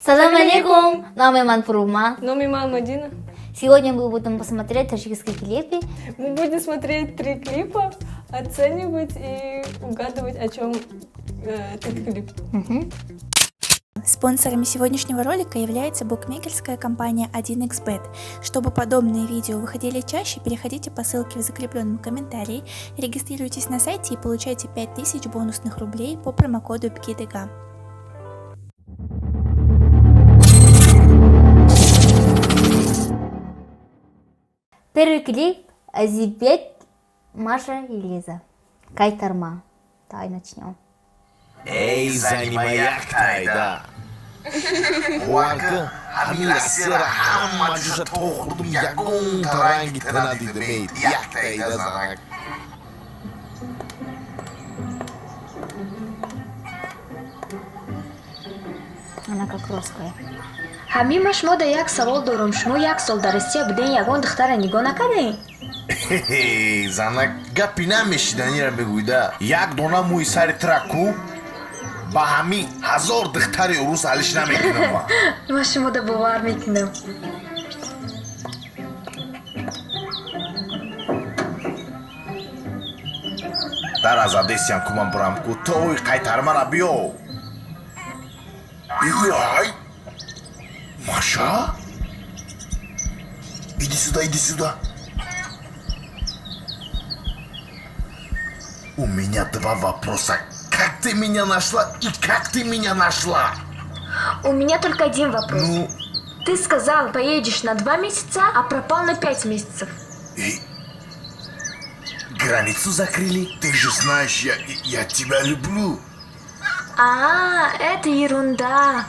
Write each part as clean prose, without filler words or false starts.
Салам алейкум, нами Манфурума. Номима Мадина. Сегодня мы будем посмотреть таджикские клипы. Мы будем смотреть 3 клипа, оценивать и угадывать, о чем этот клип. Спонсорами сегодняшнего ролика является букмекерская компания 1xbet. Чтобы подобные видео выходили чаще, переходите по ссылке в закрепленном комментарии, регистрируйтесь на сайте и получайте 5000 бонусных рублей по промокоду BKDG. Первый клип Азипет, Маша и Лиза. Кайтарма. Давай начнем. Ey zanimayaqtayda Waqti hamilasiga hamma juda to'g'ridim yagon tarangi tanadidi meydi yaqtayda zanak Она как русская. ҳамима шумо да як савол дорам. Шумо як сол дар Россия буден, ягон духтара нигоҳ накардем? Zanak gapi nameshidaniram beguyda як дона мӯи сари траку ба ҳамин 1000 духтари урус алиш намекунам ман. Ман шумо да бовар мекунам. дар аз адесиам кумам бурам ку тои қайтармара биё. Ай! Маша? Иди сюда, иди сюда. У меня 2 вопроса. Как ты меня нашла и как ты меня нашла? У меня только один вопрос. Ну, Ты сказал, поедешь на 2 месяца, а пропал на 5 месяцев. и... Границу закрыли? Ты же знаешь, я тебя люблю. Это ерунда.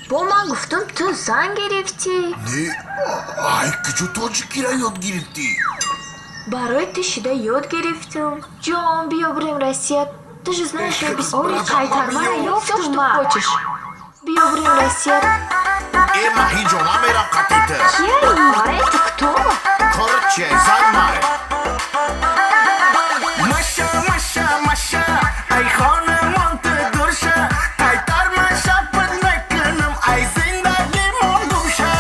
Бома гуфтум ту зан гирифтӣ. Не, ай, кучу тоҷикира ёд гирифтӣ. Барои ты шуда ёд гирифтум. Ҷон, биё бурем Россия. Ты же знаешь, я без Оли қайтармара ёфтум. Всё, что хочешь. Биё бурем Россия. Маҳи ҷон, намерам қатита. Кия? Это кто? Короче, занмай. Маша, Маша, Маша, ай хонамон ты дурша, қайтарма шапат мекунам, ай зиндагимон душа.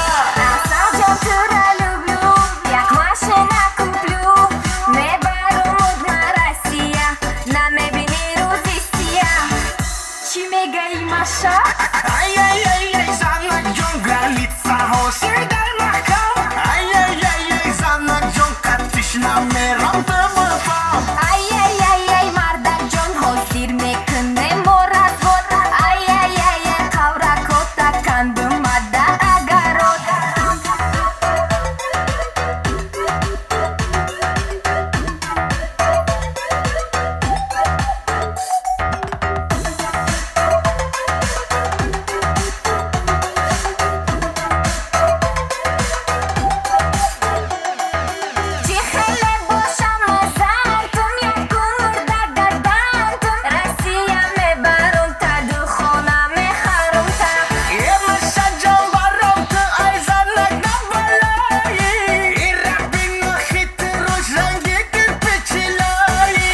Саджан тура люблю, як машина куплю, не бару модна Россия, на мебини рузистия. Чи мегаи Маша? Ай-яй-яй-яй, занак ҷон, граница ҳост дар маҳкам. Ай-яй-яй-яй, занак ҷон, қатиш намерам ты вафам. Ай-яй-яй-яй, мардак ҷон, ҳозир мекунем мо развод. Ай-яй-яй-яй, қавракота кандумада агарот. Чихеле бошам мазантум, якун мурда гардантум. Россия мебарум та, духона мехарум та. Маша ҷон, баром ты, ай занак навалаи. И рабину хитр рӯшанги кирпичилаи.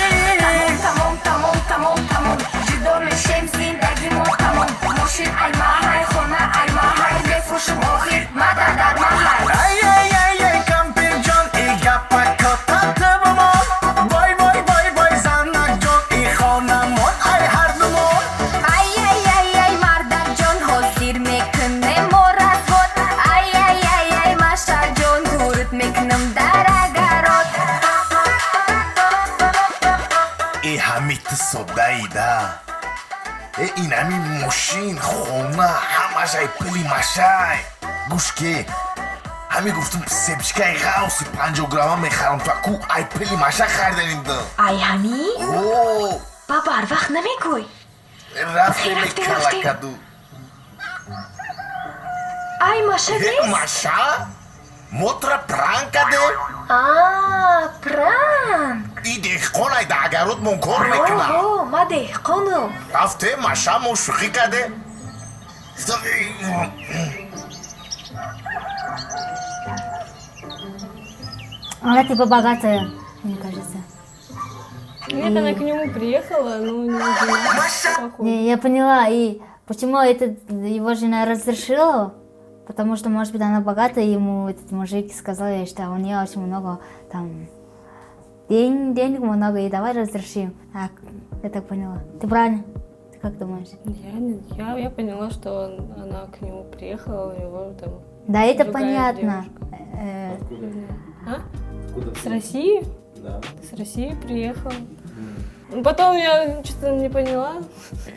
Тамом, тамом, тамом, тамом. Ҷудо мешем, зиндагимон тамом. Мошин ай маҳай, хона ай маҳай. Мефрӯшам охир мада дар маҳай. Ай-яй-яй-яй, кампир ҷон, и гапакота ты бомон. Вой, вой, вой, вой, занак ҷон, и хонамон, ай ҳардумон. Ай-яй-яй-яй, мардак ҷон, ҳозир мекунем мо развод. Ай-яй-яй-яй, Маша ҷон, вуруд мекунам дар агарот. ҳами ту соддаида. Ин ҳами мошин, хона, ҳамаш ай пули машай. Гӯш ке. ҳами гуфтум себичкаи ғавси 50 грамма мехарам, то ку ай пули маша харданим да. Ай, ҳами? О, Ба барвақт намегӯй. рафтем Рафтем, калакаду. Ай, Маша нест? Маша? Мотра пранк каде? Пранк. И деҳқон ай да агарот мон кор мекунам. Оҳо, ма деҳқонум. Рафте Маша мо шӯхӣ каде? Она типа богатая, мне кажется. Нет, она к нему приехала, но не жена, походу. Не, я поняла, и почему его жена разрешила, потому что, может быть, она богатая, ему этот мужик сказал ей, что у нее очень много там денег много, и давай разрешим. Так, я так поняла. Ты правильно? Ты как думаешь? Я поняла, что она к нему приехала, у него там... Да, это другая понятно. А? С России? Да. С России приехал. Потом я что-то не поняла.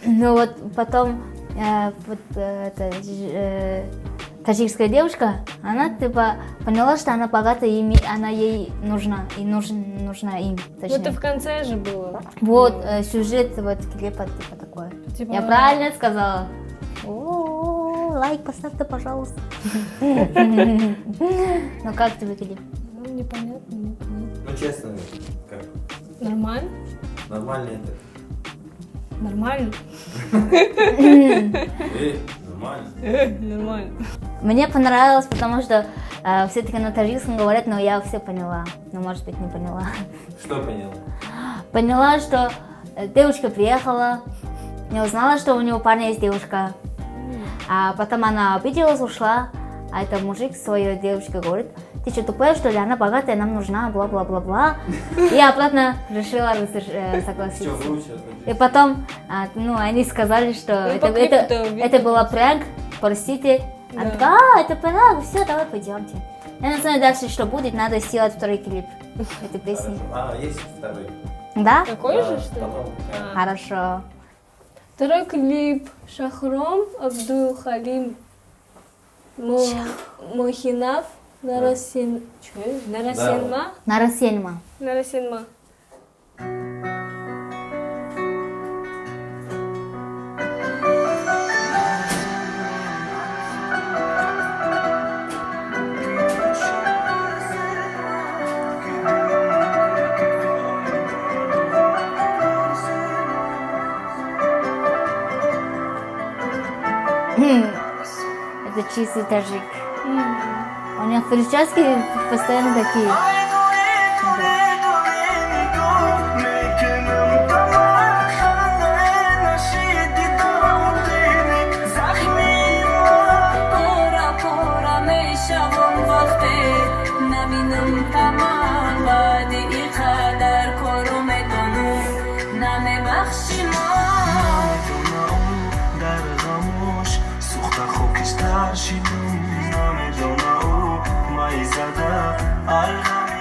Ну вот потом таджикская девушка, она типа поняла, что она богатая, и она ей нужна, и нужна им. Ну это в конце же было. Вот сюжет вот клипа типа такой. Типа- Я правильно сказала? О, лайк поставьте, пожалуйста. Ну как тебе клип? Ну, непонятно. Ну, честно, как? Нормально? Нормально это? Нормально? Нормально. Нормально. Мне понравилось, потому что все-таки на таджикском говорят, но я все поняла. Ну, может быть, не поняла. Что поняла? Поняла, что девушка приехала, не узнала, что у него парня есть девушка. А потом она обиделась, ушла, а этот мужик своей девушке говорит: ты что, тупая, что ли? Она богатая, нам нужна, бла-бла-бла-бла. И я обратно решила согласиться. Что выучила? И потом, они сказали, что Ну, по клипу-то видно. это была пранк, простите. Она Да. такая, это пранк, все, давай пойдемте. Я не знаю дальше, что будет, надо сделать второй клип этой песни. Есть второй. Да? Такой же, что ли? Потом. Хорошо. Второй клип Шахром Абдул-Халим Мохинав Нарасенма. Нарасельма. Нарасенма. Это чистый таджик. У меня прически постоянно такие.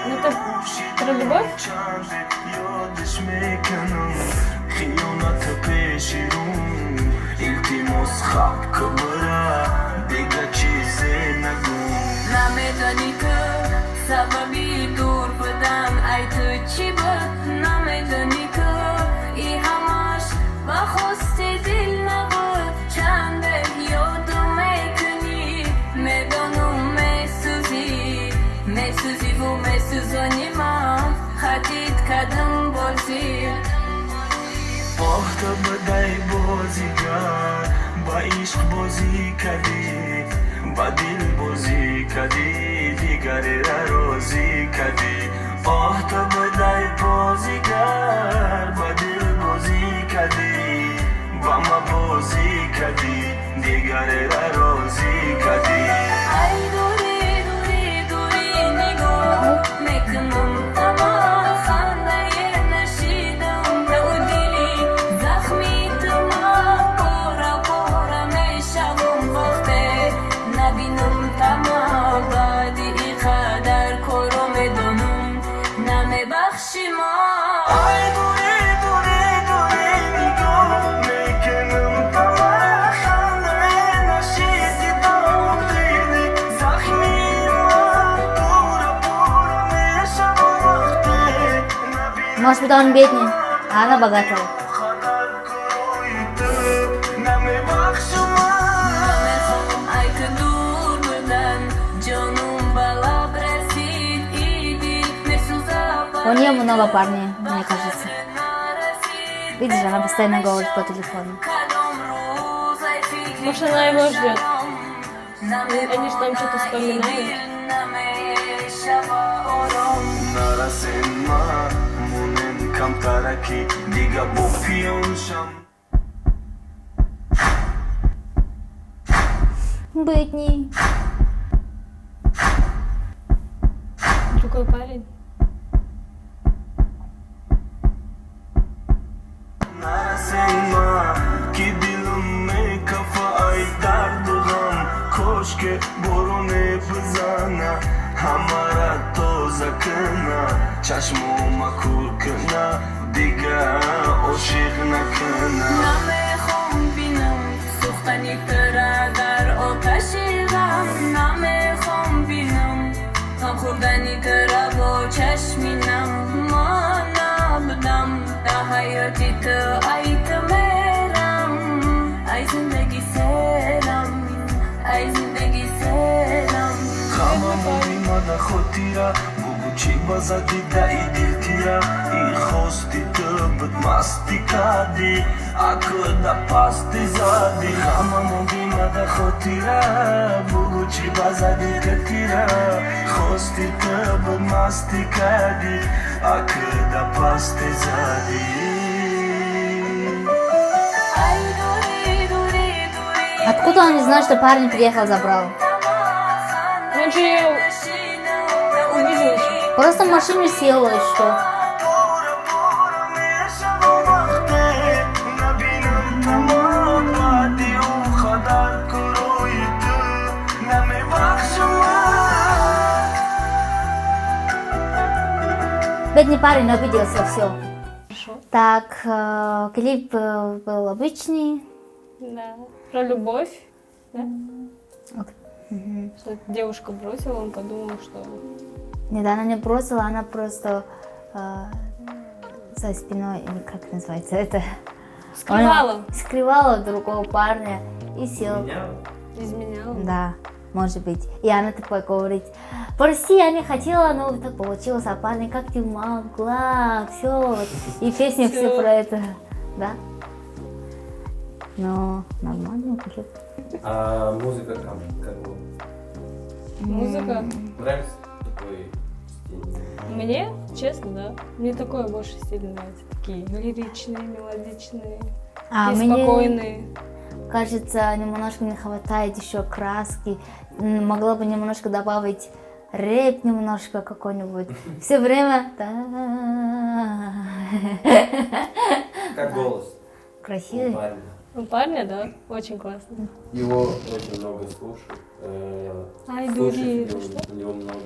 Ну это про любовь? بدای بازیگر با عشق بازی کردی با دل بازی کردی دیگری را راضی کردی تو بدای بازیگر با دل بازی کردی با ما بازی کردی دیگری را راضی کردی ای دوری دوری دوری نگاه میکنم تمام خنده نشیدم به دلی زخمی تمام پورا پورا میشم وقتی نبینم تمام بعدی قدر کرو میدونم نمیبخشی ما ای دوری دوری دوری نگاه میکنم تمام خنده نشیدم دلی زخمی پورا پورا میشم وقتی Может быть, он бедный, а она богатая. У нее много парней, мне кажется. Видишь, она постоянно говорит по телефону. Может, она его ждет. Они же там что-то вспоминают. кам тараки дига бо пионшам Бэтни. Другой парень. Narasema ki dilim kafa ay dardugam koşke borone bızana hamara tozakına çashmoma kurkına diga oshigna kına نمیخوام بینم سوختنی تره در آتشیرم نمیخوام بینم غم خوردنی تره با چشمینم ما نبودم در حیاتی تو ایت میرم ای زندگی سرم ای زندگی سرم Hamamimada khotira buguchi bazadi da idiltira I khosti tăbăt masticadi Akăda pasti zadi Hamamimada khotira buguchi bazadi katira Khosti tăbăt masticadi Akăda pasti zadi ای دوری دوری دوری Откуда он не знает, что парень приехал, забрал? Он же ее увидел еще. Просто в машину сел и что? Pura pura yaşamamakte Nabinem tamam Vadi o kadar kuruydu Neme bakşama Бедный парень обиделся, все. Хорошо. Так, клип был обычный. Да. Про любовь. Да? Ок. Что девушка бросила, он подумал, что... Нет, она не бросила, она просто за спиной, или как называется это? Скрывала. Она скрывала другого парня и сел. Меня? Изменяла. Да, может быть. И она такой говорит: прости, я не хотела, но так получилось, а парень, как ты могла, все. И песня все Всё. про это, да? Но нормальный клип. А музыка как вот? Музыка. Нравится такой стиль? Мне, честно, да. Мне такое больше стиль нравится. Такие лиричные, мелодичные, А и мне спокойные. кажется, немножко не хватает еще краски. Могла бы немножко добавить рэп немножко какой-нибудь. Все время. Как голос у Красивый. парня. У парня, да, очень классно. Его очень много слушают. Ай, Слушать дури, это его- что? у него много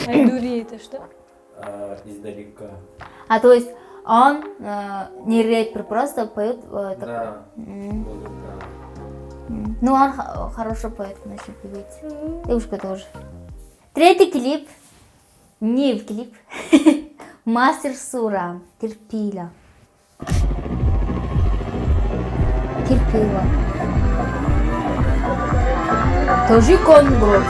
Ай, дури, это что? издалека. А то есть он не рэпер, просто поет. Да, музыка. Ну, он хорошо поет, значит, певец. Девушка тоже. Третий клип. Не клип. Мастер Сура. Терпила. Терпила. Тоже конго.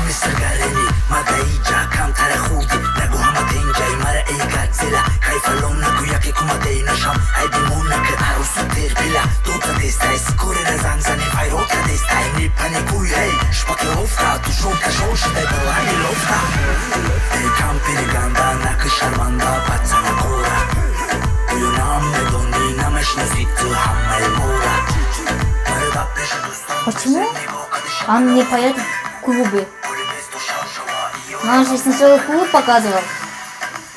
Mistergaleni Madaija Kantare khurdi Nagu hamadin jai mara ei Godzilla Kaifalon nagu yake kumadei nasham Aidi munak arusu terpila Tota destai skore na zanzane Vairota destai Nipane kui hey Shpake ofka Tu shonka shoshi dai balani lofta Eri kampiri ganda Nakı şarmanda Batsana kora Uyu namme doni Namesh nazitu Hammel mora Marada peşe dostan Почему он не поет в клубе? Он же сначала клуб показывал.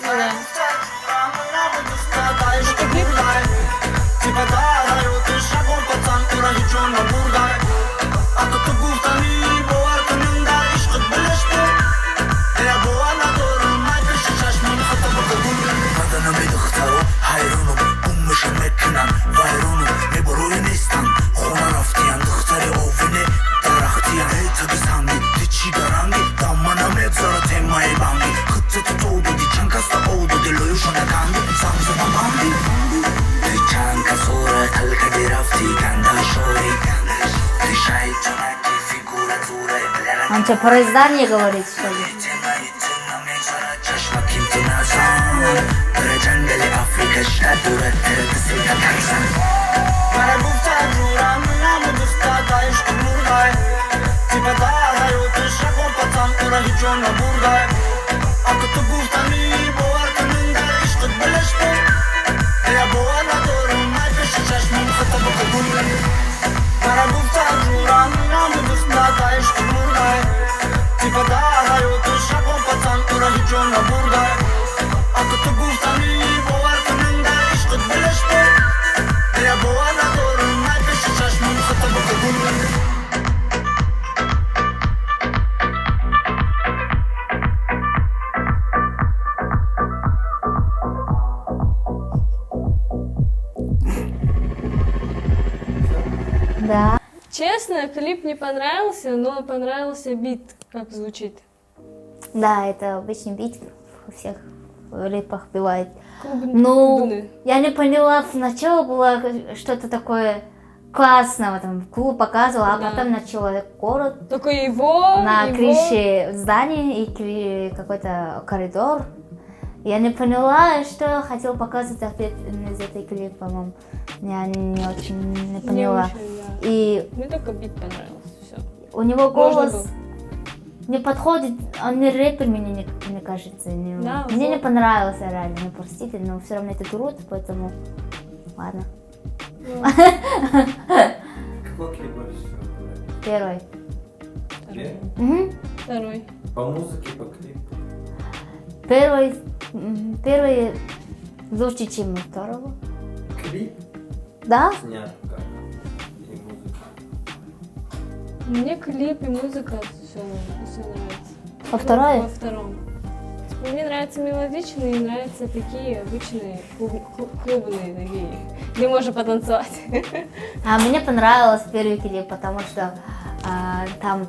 Ну да. Он что, про издание говорит, что ли? Afrika, Mare guftan juran namu dusta dayıştım buradayım Tipe dağlayı dışa korpatan ora hiç olma buradayım Akıtı guftan iyi boğar kınında işkıt birleştim Ya boğana doğru maypeşi çeşmim kıtabı kıbulun Mare guftan juran namu dusta dayıştım buradayım Tipe dağlayı dışa korpatan ora hiç olma buradayım Akıtı guftan iyi boğar kınında işkıt birleştim Ya boğana doğru maypeşi çeşmim kıtabı kıbulun Да. Честно, клип не понравился, но понравился бит, как звучит. Да, это обычный бит во всех рэпах бывает. Клубный- Ну, клубный. я не поняла, сначала было что-то такое классного, там клуб показывал, а Да. потом начало город Только его, на его- крыше здания и какой-то коридор. Я не поняла, что хотел показывать из этой клипа, по-моему. Я не очень не поняла. очень, да. И Мне только бит понравился, все. у него Можно голос было. не подходит, он не рэпер, мне кажется. Да, Мне не вот. понравился реально, не простите, но все равно это труд, поэтому ладно. Какой клип больше всего понравился? Первый. Первый? Мгм. Второй. По музыке, по клипу? Первый лучше, чем второго. Клип Да? снят как? И музыка. Мне клип и музыка все нравится. Во второй? Во втором. Мне нравятся мелодичные, нравятся такие обычные клубные такие, где можно потанцевать. А мне понравился первый клип, потому что там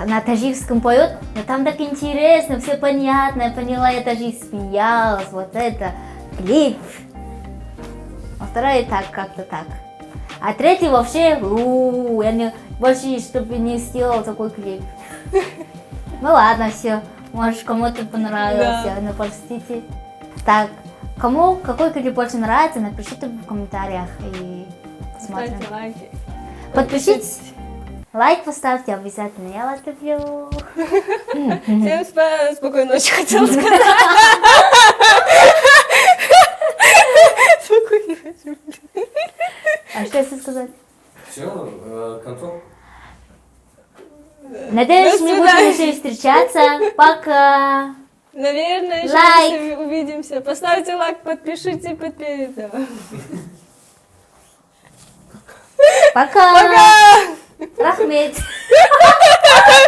на таджикском поет, но там так интересно, все понятно, я поняла, я даже и смеялась, вот это клип. А второй так, как-то так. А третий вообще, я не, больше, чтобы не сделал такой клип. Ну ладно, все, может кому-то понравился, Да. но простите. Так, кому какой клип больше нравится, напишите в комментариях и посмотрим. Ставьте лайки. Подпишитесь, лайк поставьте обязательно, я вас люблю. Всем спокойной ночи, хотела сказать. Спокойной ночи. А что если сказать? Все, концовка. Надеюсь, До мы будем свидания. еще встречаться. Пока. Наверное, еще Лайк. раз увидимся. Поставьте лайк, подпишите, Пока. Пока! Рахмет.